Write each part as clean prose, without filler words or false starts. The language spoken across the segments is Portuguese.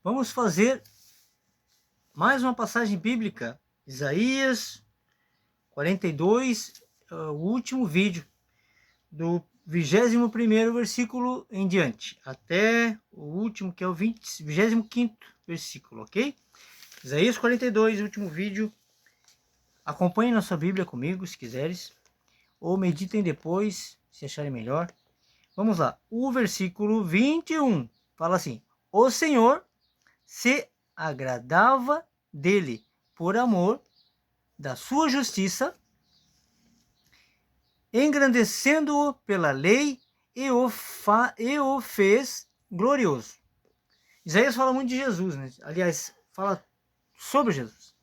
Vamos fazer mais uma passagem bíblica, Isaías 42, o último vídeo, do 21º versículo em diante, até o último, que é o 25º versículo, ok? Isaías 42, último vídeo. Acompanhem na sua Bíblia comigo, se quiseres, ou meditem depois, se acharem melhor. Vamos lá, o versículo 21 fala assim: o Senhor se agradava dele por amor da sua justiça, engrandecendo-o pela lei e o fez glorioso. Isaías fala muito de Jesus, né? Aliás, fala sobre Jesus.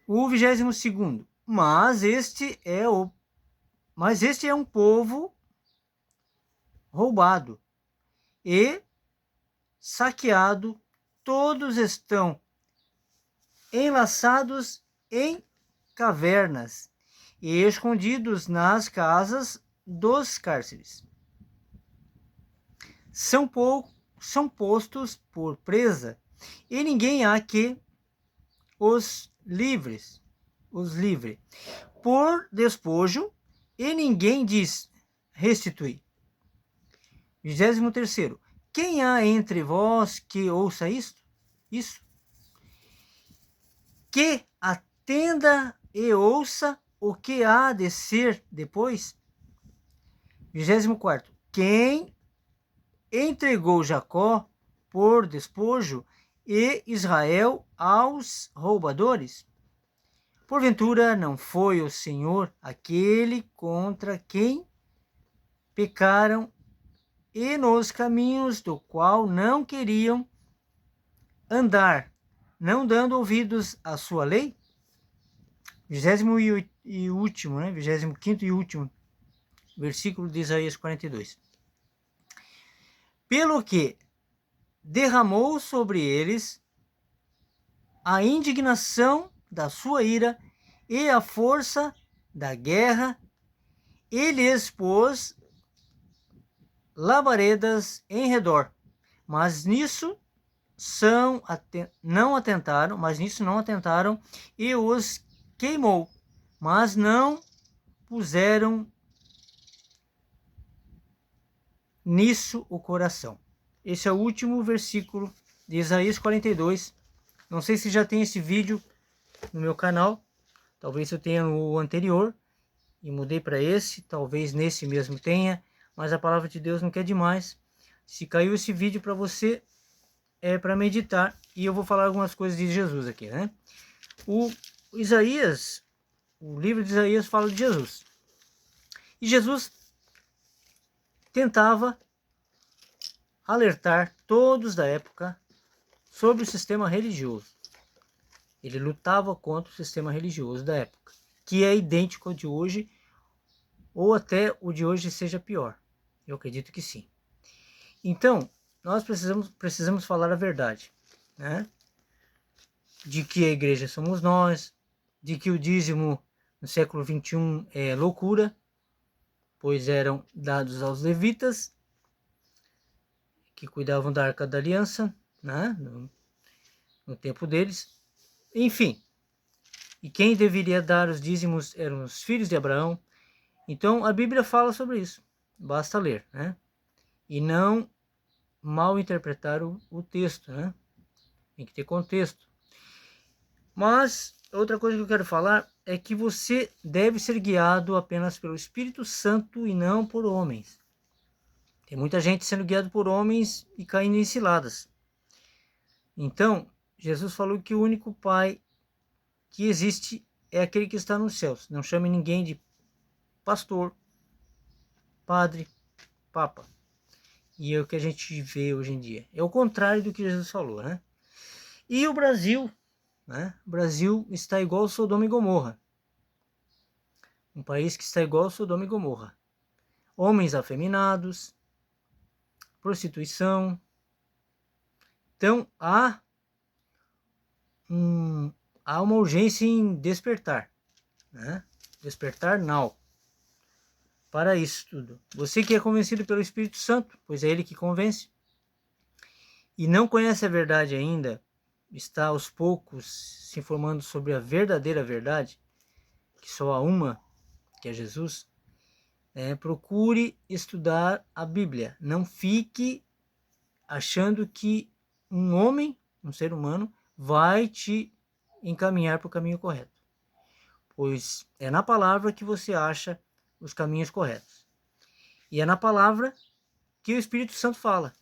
O 22º, mas este é um povo roubado e saqueado, todos estão enlaçados em cavernas e escondidos nas casas dos cárceres. São postos por presa, e ninguém há que os livre. Por despojo, e ninguém diz restituir. 23º. Quem há entre vós que ouça isso? Que atenda e ouça o que há de ser depois? 24º. Quem entregou Jacó por despojo e Israel aos roubadores? Porventura não foi o Senhor aquele contra quem pecaram e nos caminhos do qual não queriam andar, não dando ouvidos à sua lei? 25º e último versículo de Isaías 42. Pelo que derramou sobre eles a indignação da sua ira e a força da guerra, e lhes pôs labaredas em redor, mas nisso não atentaram, e os queimou, mas não puseram nisso o coração. Esse é o último versículo de Isaías 42. Não sei se já tem esse vídeo no meu canal, talvez eu tenha no anterior e mudei para esse, talvez nesse mesmo tenha, mas a palavra de Deus não quer demais. Se caiu esse vídeo para você, é para meditar, e eu vou falar algumas coisas de Jesus aqui, né? O livro de Isaías fala de Jesus. E Jesus tentava alertar todos da época sobre o sistema religioso. Ele lutava contra o sistema religioso da época, que é idêntico ao de hoje, ou até o de hoje seja pior. Eu acredito que sim. Então, nós precisamos falar a verdade, né? De que a igreja somos nós, de que o dízimo no século XXI é loucura, pois eram dados aos levitas, que cuidavam da Arca da Aliança, né? No tempo deles. Enfim, e quem deveria dar os dízimos eram os filhos de Abraão. Então a Bíblia fala sobre isso, basta ler, né? E não mal interpretar o texto, né? Tem que ter contexto. Mas outra coisa que eu quero falar é que você deve ser guiado apenas pelo Espírito Santo e não por homens. Tem muita gente sendo guiada por homens e caindo em ciladas. Então, Jesus falou que o único Pai que existe é aquele que está nos céus. Não chame ninguém de pastor, padre, papa. E é o que a gente vê hoje em dia. É o contrário do que Jesus falou, né? E o Brasil, né? O Brasil está igual Sodoma e Gomorra. Um país que está igual Sodoma e Gomorra. Homens afeminados, prostituição. Então há uma urgência em despertar, né? Despertar now. Para isso tudo. Você que é convencido pelo Espírito Santo, pois é ele que convence. e não conhece a verdade ainda, está aos poucos se informando sobre a verdadeira verdade, que só há uma, que é Jesus, procure estudar a Bíblia. Não fique achando que um homem, um ser humano, vai te encaminhar para o caminho correto. Pois é na palavra que você acha os caminhos corretos. E é na palavra que o Espírito Santo fala.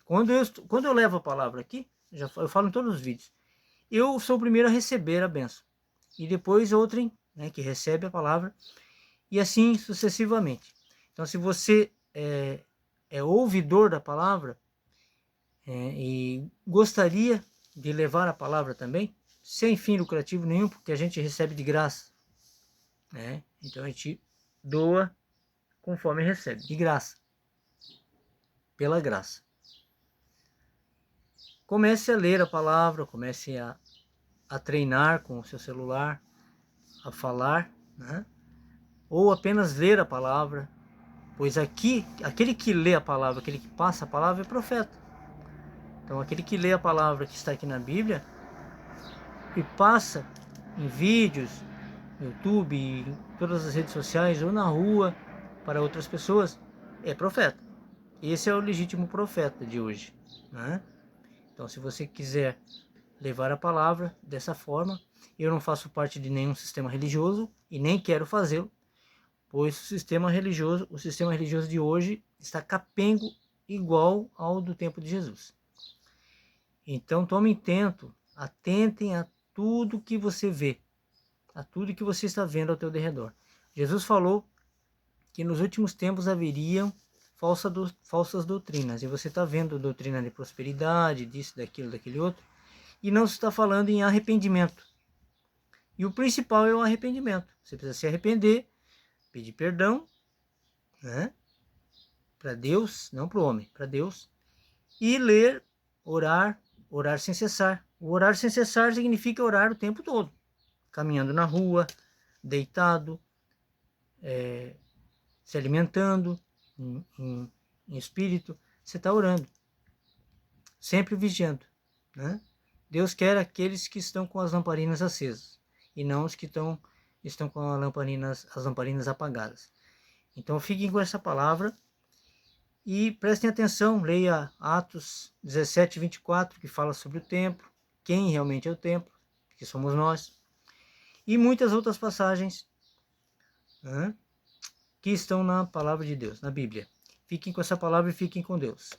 Quando eu levo a palavra aqui, eu falo em todos os vídeos, eu sou o primeiro a receber a bênção. E depois outrem, que recebe a palavra, e assim sucessivamente. Então, se você é ouvidor da palavra e gostaria de levar a palavra também, sem fim lucrativo nenhum, porque a gente recebe de graça, então a gente doa conforme recebe, de graça, pela graça. Comece a ler a palavra, comece a treinar com o seu celular, a falar, ou apenas ler a palavra, pois aqui, aquele que lê a palavra, aquele que passa a palavra é profeta. Então aquele que lê a palavra que está aqui na Bíblia e passa em vídeos, no YouTube, em todas as redes sociais ou na rua para outras pessoas, é profeta. Esse é o legítimo profeta de hoje, Então, se você quiser levar a palavra dessa forma, eu não faço parte de nenhum sistema religioso e nem quero fazê-lo, pois o sistema religioso de hoje está capengo igual ao do tempo de Jesus. Então, atentem a tudo que você vê, a tudo que você está vendo ao teu derredor. Jesus falou que nos últimos tempos haveriam falsas doutrinas, e você está vendo doutrina de prosperidade, disso, daquilo, daquele outro, e não se está falando em arrependimento. E o principal é o arrependimento. Você precisa se arrepender, pedir perdão, para Deus, não para o homem, para Deus, e ler, orar sem cessar. O orar sem cessar significa orar o tempo todo, caminhando na rua, deitado, se alimentando em espírito, você está orando, sempre vigiando, Deus quer aqueles que estão com as lamparinas acesas e não os que estão com as lamparinas apagadas. Então fiquem com essa palavra e prestem atenção, leia Atos 17, 24, que fala sobre o templo, quem realmente é o templo, que somos nós, e muitas outras passagens que estão na palavra de Deus, na Bíblia. Fiquem com essa palavra e fiquem com Deus.